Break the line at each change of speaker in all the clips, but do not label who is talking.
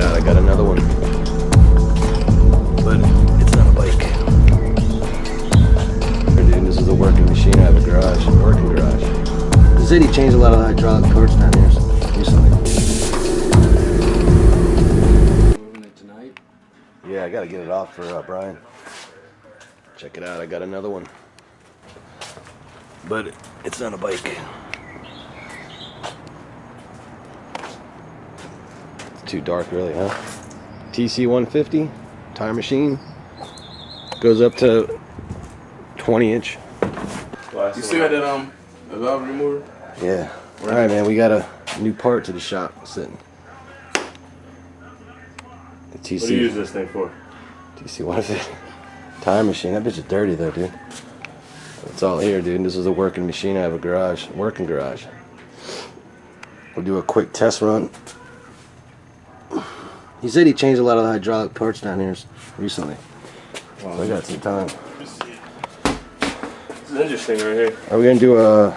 it out, I got another one. But it's not a bike. Dude, this is a working machine. I have a garage, a working garage. The City changed a lot of the hydraulic parts down here recently. Moving it tonight? Yeah, I gotta get it off for Brian. Check it out, I got another one. But it's not a bike. It's too dark really, huh? TC-100 tire machine. Goes up to 20-inch.
You still got that valve remover?
Yeah. Alright man, we got a new part to the shop sitting. The TC.
What do you use this thing for?
TC-100 tire machine. That bitch is dirty though, dude. It's all here, dude. This is a working machine. I have a garage, working garage. We'll do a quick test run. He said he changed a lot of the hydraulic parts down here recently. Wow. So I got some time.
This is interesting right here.
Are we gonna do a?
You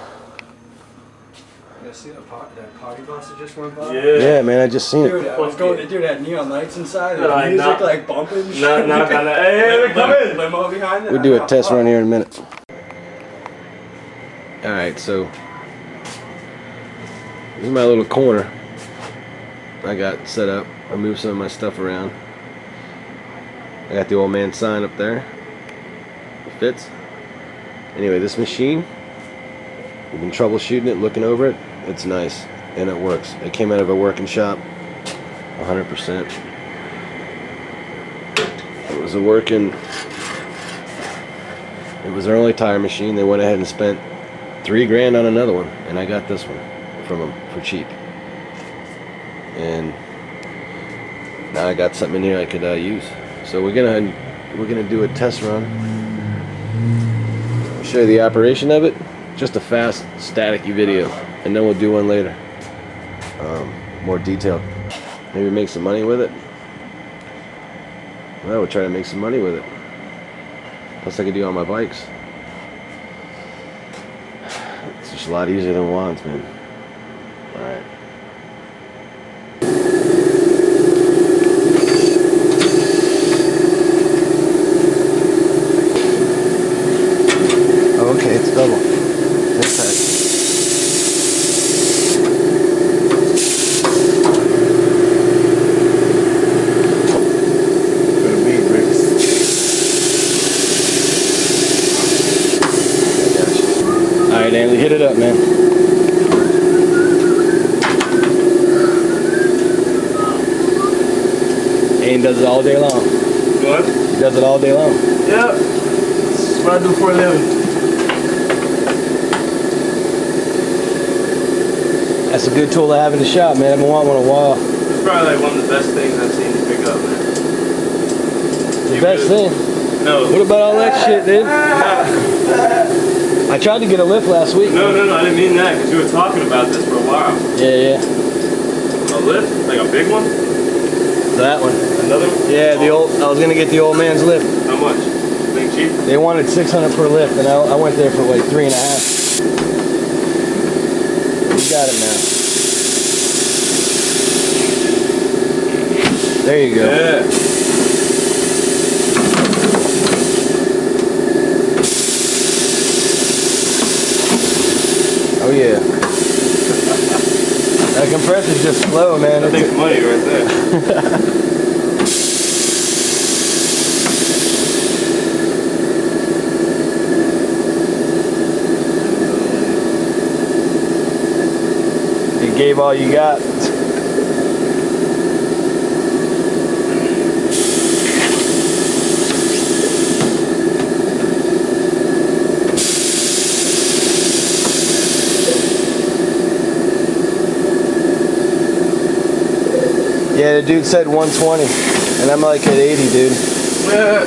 guys see that party bus that just went by?
Yeah, man, I just seen
Dude,
it.
I was going to do that neon lights inside.
No,
And music like bumping.
No, hey, come in.
Limo behind it.
We'll do a test run here in a minute. All right, so this is my little corner I got set up. I moved some of my stuff around. I got the old man sign up there. It fits. Anyway, this machine, we've been troubleshooting it, looking over it. It's nice, and it works. It came out of a working shop, 100%. It was their only tire machine. They went ahead and spent $3 grand on another one, and I got this one from them for cheap. And now I got something in here I could use. So we're gonna do a test run. I'll show you the operation of it. Just a fast, static-y video, and then we'll do one later, more detailed. Maybe make some money with it. Well, we'll try to make some money with it. Plus, I could do on my bikes. It's just a lot easier than wands, man. All right. Okay, it's double. It's tight.
Gonna be bricks.
Alright, Andy, hit it up, man. Aiden does it all day long.
What?
He does it all day long.
Yep. This is what I do for a living.
That's a good tool to have in the shop, man. I've been wanting one in a while.
It's probably like one of the best things I've seen you pick up, man.
The best thing?
No.
What about all that shit, dude? I tried to get a lift last week.
No, I didn't mean that, because you were talking about this for a while.
Yeah.
A lift? Like a big one?
That one.
Another one?
Yeah, I was gonna get the old man's lift.
How much? Think cheap?
They wanted $600 per lift, and I went there for like $3.5. You got it now. There you go.
Yeah.
Oh yeah. That compressor's just slow, man.
I think it's money right there.
You gave all you got. Yeah, the dude said 120, and I'm like at 80, dude.
Yeah.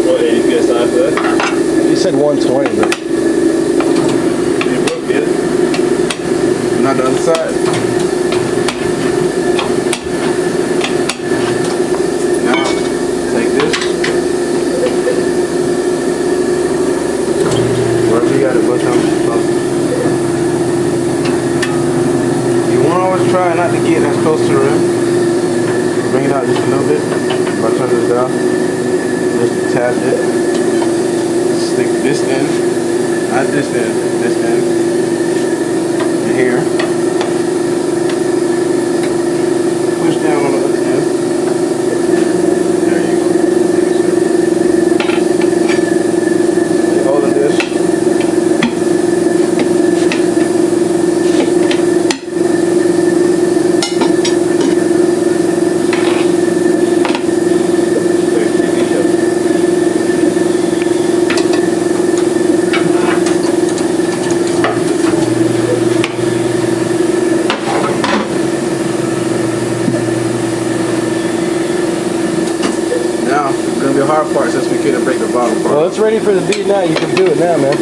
What, 80 PSI for that?
He said 120, but
You broke it. Not the other side. Now. just a little bit. If I turn this down, just a tad bit. Stick this in, not this end, this end, and here. Push down on the other end. There you go. You're holding this. The hard part since we couldn't break the bottom part.
Well, it's ready for the beat now. You can do it now, man.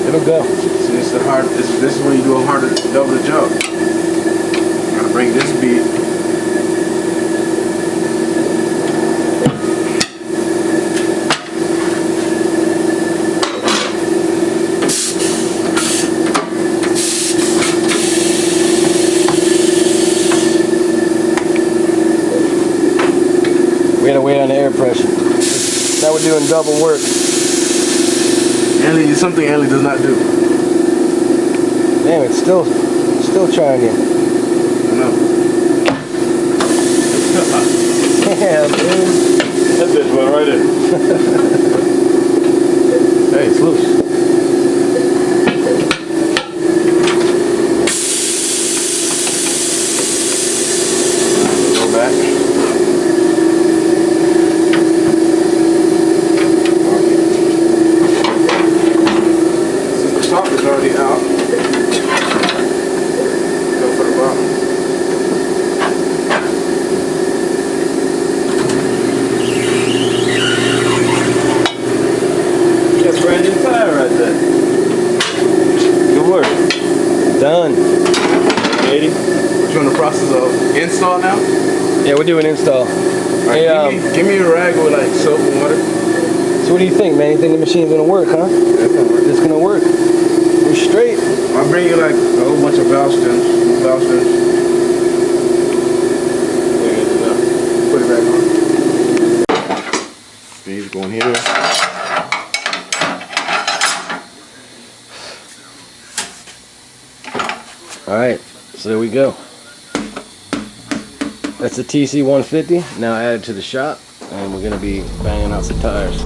It'll go.
See, it's the hard. This is when you do a harder double the job. Gotta bring this beat.
We gotta wait on the air pressure. Now we're doing double work.
Ellie is something Ellie does not do.
Damn, it's still trying you.
I know.
Yeah, dude.
That bitch went right in.
Hey, it's loose.
Go back. Top is already out. Go for the bottom.
That's brand new tire right there.
Good work. Done.
80. We're in the process of install now.
Yeah, we're doing install.
Right,
Hey,
give me a rag with like soap and water.
so what do you think, man? You think the machine's gonna work, huh?
That's gonna work.
It's gonna work. We're straight.
I'll bring you like a whole bunch of valve stems. Put it back on. These going here.
Alright, so there we go. That's the TC-100, now added to the shop, and we're gonna be banging out some tires.